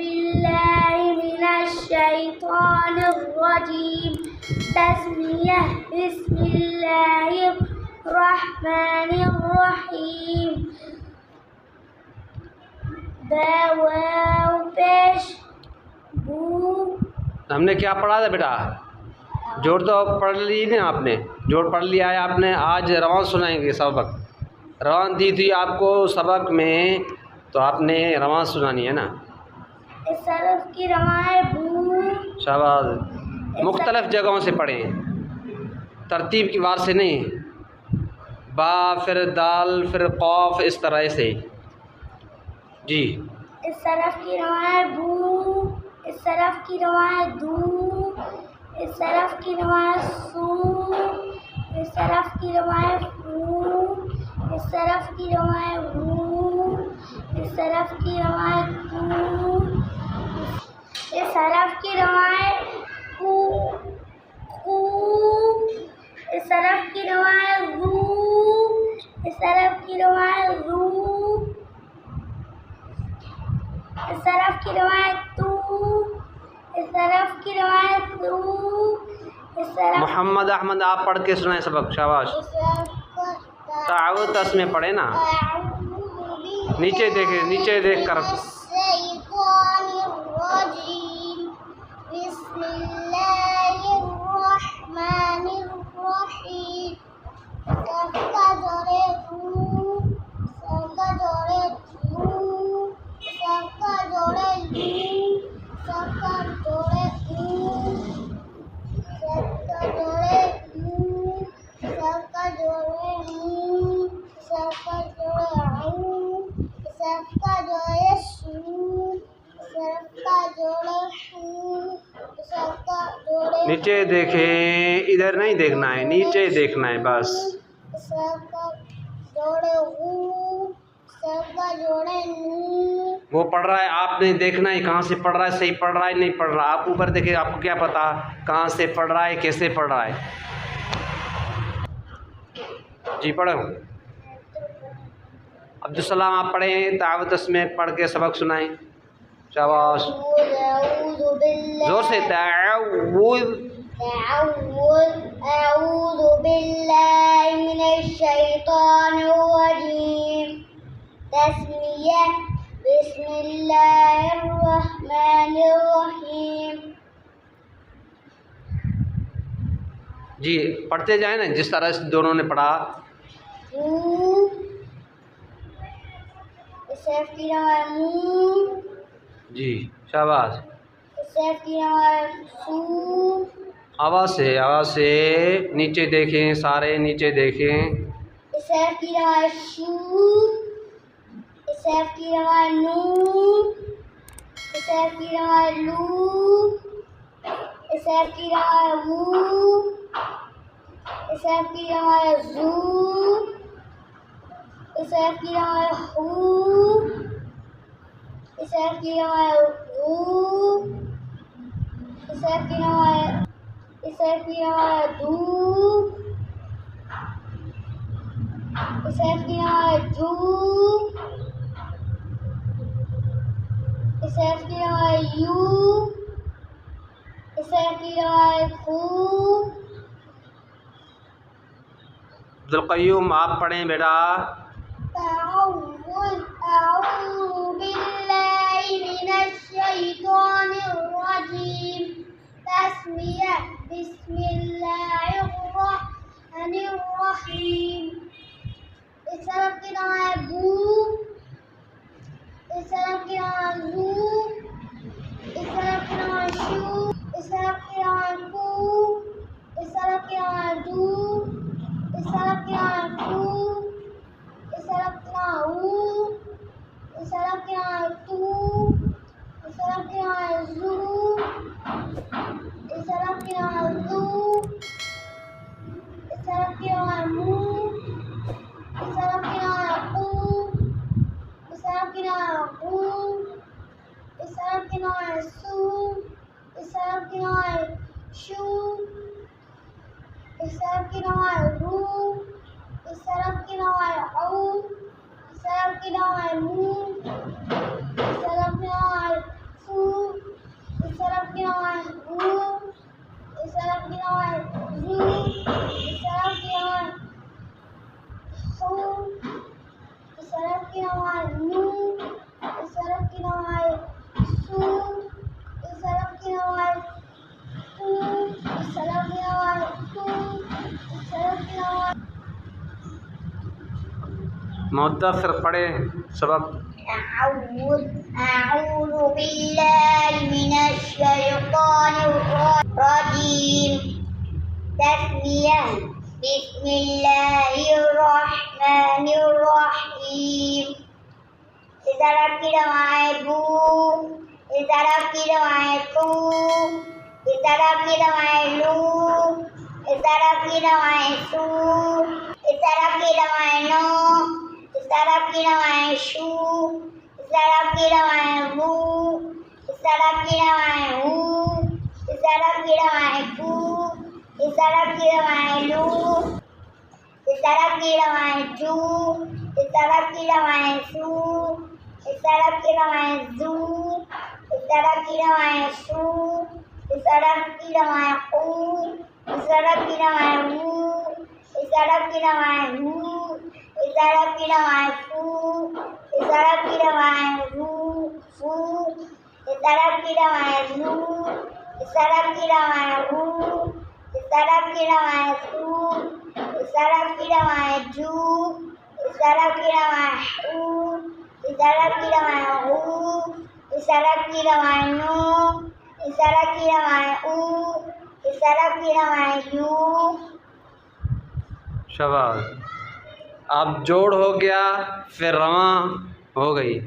بالله من الشيطان الرجيم تسمية بسم الله الرحمن الرحيم واو پیش بو. ہم نے کیا پڑھا تھا بیٹا؟ جوڑ تو پڑھ لی نا آپ نے، جوڑ پڑھ لیا ہے آپ نے. آج روان سنائیں گے سبق. روان دی تھی آپ کو سبق میں تو آپ نے روان سنانی ہے نا. اس صرف کی روایت بو. شاباش. مختلف جگہوں سے پڑھیں، ترتیب کی وار سے نہیں. با پھر دال پھر قوف اس طرح سے. جی اس طرف کی روایت بو، اس طرف کی روایت دو، اس طرف کی روایت سو، اس طرف کی روایت فو، اس طرف کی روایت وو، اس طرف کی روایت کو، اس طرف کی روایت کو کو، اس طرف کی روایت رو، اس طرف کی روایت رو، اس طرف کی روایت تو، اس طرف کی روایت تو، اس طرف محمد احمد آپ پڑھ کے سنائیں سبق. شاباش. تعاوت اس میں پڑھے نا. نیچے دیکھیں، نیچے دیکھ کر. الشیطان الرجیم بسم اللہ الرحمن الرحیم. سب کا جوڑے تو، سب کا جوڑے تو، سب کا جوڑے لو، سب کا جوڑے او، سب کا جوڑے او، سب کا جوڑے او، سب کا جوڑے او، سب کا جوڑے سو، سب کا جوڑے ہو، سب کا جوڑے نیچے دیکھیں، ادھر نہیں دیکھنا ہے، نیچے دیکھنا ہے بس. سب کا جوڑے او، سب کا جوڑے نو. وہ پڑھ رہا ہے، آپ نے دیکھنا ہے کہاں سے پڑھ رہا ہے، صحیح پڑھ رہا ہے نہیں پڑھ رہا. آپ اوپر دیکھیں، آپ کو کیا پتا کہاں سے پڑھ رہا ہے، کیسے پڑھ رہا ہے. جی پڑھو. عبدالسلام آپ پڑھیں، تعاوت اس میں پڑھ کے سبق سنائیں. شاباش. اعوذ باللہ زور سے تعاوت. اعوذ باللہ من الشیطان الرجیم تسمیہ بسم اللہ الرحمن الرحیم. جی پڑھتے جائیں نا جس طرح سے دونوں نے پڑھا. فو، صرف کی روایت مو، جی شاباش. صرف کی روایت سو، آواز سے نیچے دیکھیں، سارے نیچے دیکھیں. صرف کی روایت شو، صرف کی روایت نو، صرف کی روایت لو، صرف کی روایت وو، صرف کی روایت زو، صرف کی روایت ہو، صرف کی روایت رو، صرف کی روایت دو، صرف کی روایت جو، صرف کی روایت یو، صرف کی روایت خو. عبدالقیوم آپ پڑھیں بیٹا. أعوذ بالله من الشيطان الرجيم تسمية بسم الله الرحمن الرحيم. اس طرف کی روایت بو، اس طرف کی روایت زو، اس طرف کی روایت شو، اس طرف کی روایت کو، اس طرف کی روایت دو، اس طرف کی روایت کو، اس طرف کی روایت او، اس طرف کی روایت تو، اس طرف کی روایت زو، اس طرف کی روایت زو، اس طرف کی روایت مو، اس طرف کی روایت کو، اس طرف کی روایت کو، اس طرف کی روایت سو، اس طرف کی روایت شو، اس طرف کی روایت رو، اس طرف کی روایت او، اس طرف کی روایت مو، اس طرف کی روایت فو، مدثر پڑھے سبق. أعوذ بالله من الشيطان الرجيم. تسمية. بسم الله الرحمن الرحيم. اس طرف کی روایت بو، اس طرف کی روایت تو، اس طرف کی روایت لو، اس طرف کی روایت سو، اس طرف کی روایت نو، اس طرف کی روایت شو، اس طرف کی روایت بو، اس طرف کی روایت ہو، اس طرف کی روایت بو، اس طرف کی روایت لو، اس طرف کی روایت جو، اس طرف کی روایت سو، اس طرف کی روایت زو، اس طرف کی روایت سو، اس طرف کی روایت او، اس طرف کی روایت ہو، اس طرف کی روایت ہو، اس طرف کی روایت فو، اس طرف کی روایت رو فو، اس طرف کی روایت رو، اس طرف کی روایت ہو، اس طرف کی روایت سو، اس طرف کی روایت جو، اس طرف کی روایت او، اس طرف کی روایت ہو، اس طرف کی روایت نو، اس طرف کی روایت او، اس طرف کی روایت یو. شاباش. اب جوڑ ہو گیا، پھر رواں ہو گئی.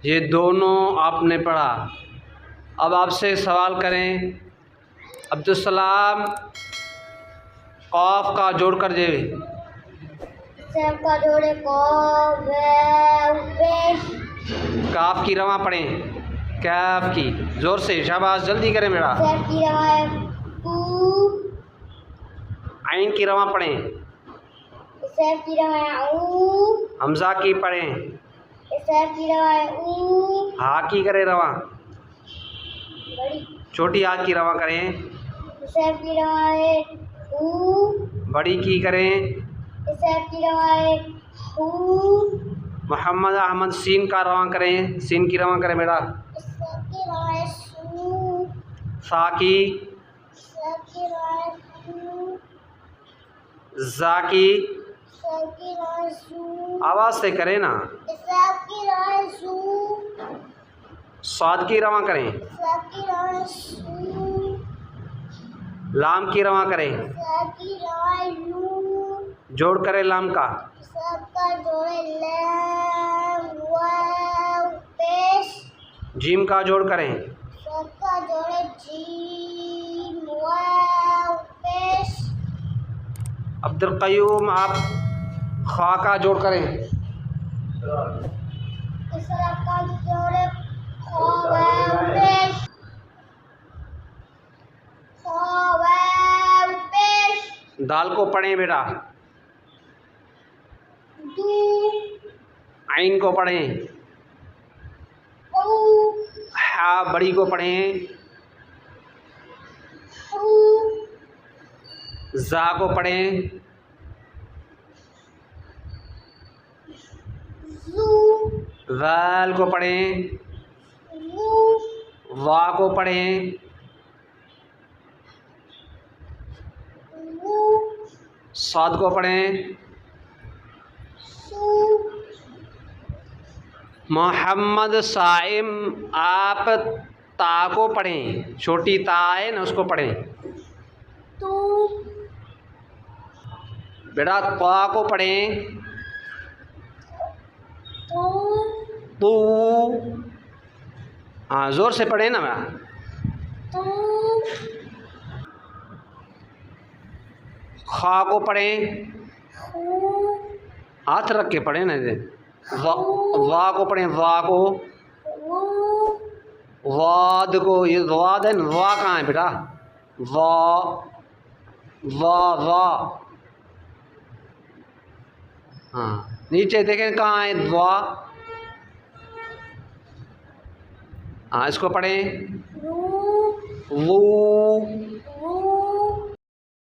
یہ دونوں آپ نے پڑھا. اب آپ سے سوال کریں عبدالسلام، قاف کا جوڑ کر دے. سب کا جوڑے قاف واو پیش. کاف کی رواں پڑھیں، کاف کی زور سے. شاباش، جلدی کریں بیٹا. سب کی روایت کو، عین کی رواں پڑھیں. سب کی روایت او، حمزہ کی پڑھیں. سب کی روایت او، ہا کی کریں رواں. بڑی. چھوٹی ہا کی رواں کریں. سب کی روایت او، بڑی کی کریں. سب کی روایت ہو، محمد احمد سین کا رواں کریں. سین کی رواں کریں بیٹا. سب کی روایت سو، سا کی. سب کی روایت سو، زا کی. سب کی روایت سو، آواز سے کریں نا. سب کی روایت سو، صاد کی رواں کریں. سب کی روایت سو، لام کی رواں کریں. سب کی روایت لو، جوڑ کریں لام کا. سب کا جوڑے لام واو پیش. جیم کا جوڑ کریں. سب کا جوڑے جیم واو پیش. عبدالقیوم، آپ خا کا جوڑ کریں. سب کا جوڑے خا واو پیش. خا واو پیش. دال کو پڑھیں بیٹا. دو، عین کو پڑھیں. او، ہا بڑی کو پڑھیں. ہو، زا کو پڑھیں. زو، ذال کو پڑھیں. وو، وا کو پڑھیں. وو، صاد کو پڑھیں. سو. محمد صائم، آپ تا کو پڑھیں. چھوٹی تا ہے نا، اس کو پڑھیں. تو، بیٹا طا کو پڑھیں. تو، تو. ہاں زور سے پڑھیں نا بیٹا. تو، خا کو پڑھیں. خو، ہاتھ رکھ کے پڑھیں نا. وا کو پڑھیں. وا کو. وو، واد کو. یہ واد ہے نا. وا کہاں ہے بیٹا. وا وا وا. ہاں نیچے دیکھیں کہاں ہے وا. ہاں اس کو پڑھیں. رو، وو.